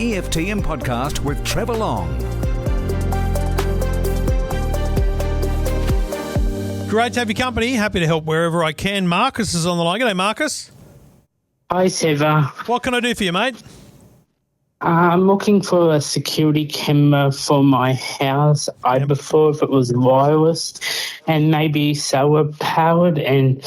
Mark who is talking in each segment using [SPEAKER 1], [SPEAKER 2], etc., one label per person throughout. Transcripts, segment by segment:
[SPEAKER 1] EFTM Podcast with Trevor Long.
[SPEAKER 2] Great to have your company. Happy to help wherever I can. Markus is on the line. G'day, Markus.
[SPEAKER 3] Hi, Trevor.
[SPEAKER 2] What can I do for you, mate?
[SPEAKER 3] I'm looking for a security camera for my house. I prefer if it was wireless and maybe solar powered, and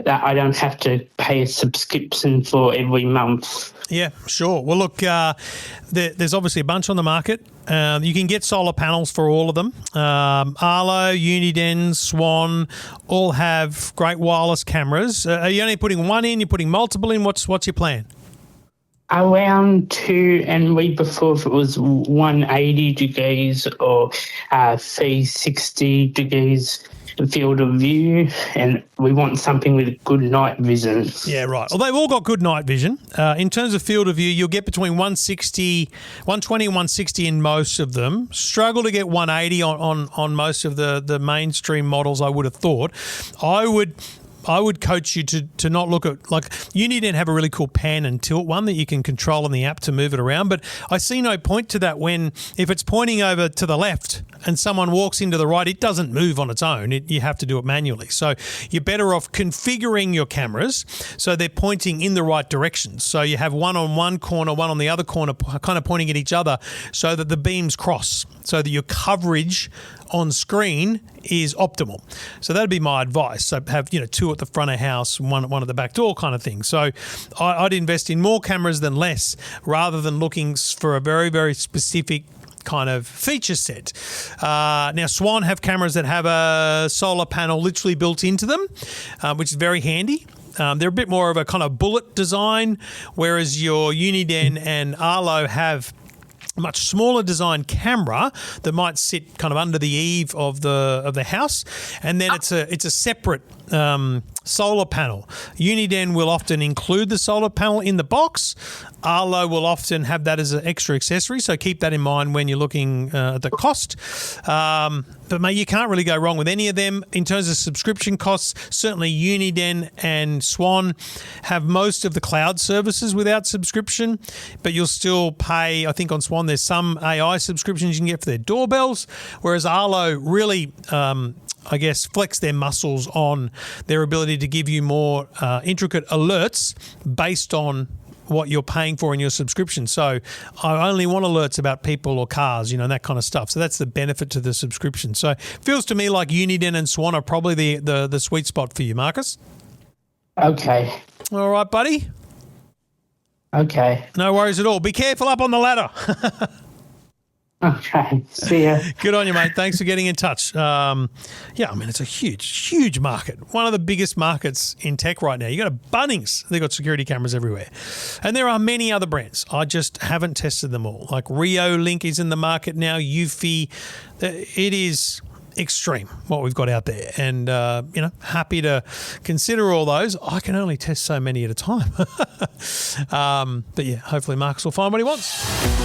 [SPEAKER 3] that I don't have to pay a subscription for every month.
[SPEAKER 2] Yeah, sure. Well, look, there's obviously a bunch on the market. You can get solar panels for all of them. Arlo, Uniden, Swan, all have great wireless cameras. Are you only putting one in? You're putting multiple in? What's your plan?
[SPEAKER 3] Around 2, and we prefer if it was 180 degrees or 360 degrees field of view, and we want something with good night vision.
[SPEAKER 2] Yeah, right. Well, they've all got good night vision. In terms of field of view, you'll get between 120 and 160 in most of them. Struggle to get 180 on most of the mainstream models, I would have thought. I would coach you to not look at, like, you need to have a really cool pan and tilt one that you can control in the app to move it around. But I see no point to that if it's pointing over to the left and someone walks into the right, it doesn't move on its own. You have to do it manually. So you're better off configuring your cameras so they're pointing in the right directions. So you have one on one corner, one on the other corner, kind of pointing at each other so that the beams cross, so that your coverage on screen is optimal. So that'd be my advice. So have, two at the front of house, one at the back door kind of thing. So I'd invest in more cameras than less, rather than looking for a very, very specific kind of feature set. Now, Swan have cameras that have a solar panel literally built into them, which is very handy. They're a bit more of a kind of bullet design, whereas your Uniden and Arlo have much smaller design camera that might sit kind of under the eave of the house, and then it's a separate solar panel. Uniden will often include the solar panel in the box. Arlo will often have that as an extra accessory, so keep that in mind when you're looking at the cost. But mate, you can't really go wrong with any of them. In terms of subscription costs, certainly Uniden and Swan have most of the cloud services without subscription, but you'll still pay. I think on Swan there's some AI subscriptions you can get for their doorbells, whereas Arlo really flex their muscles on their ability to give you more intricate alerts based on what you're paying for in your subscription. So I only want alerts about people or cars, and that kind of stuff. So that's the benefit to the subscription. So it feels to me like Uniden and Swan are probably the sweet spot for you, Markus.
[SPEAKER 3] Okay.
[SPEAKER 2] All right, buddy.
[SPEAKER 3] Okay.
[SPEAKER 2] No worries at all. Be careful up on the ladder.
[SPEAKER 3] Okay, see ya.
[SPEAKER 2] Good on you, mate. Thanks for getting in touch. It's a huge, huge market. One of the biggest markets in tech right now. You got a Bunnings. They've got security cameras everywhere. And there are many other brands. I just haven't tested them all. Like Reolink is in the market now, Eufy. It is extreme what we've got out there, and happy to consider all those. I can only test so many at a time. But yeah, hopefully Markus will find what he wants.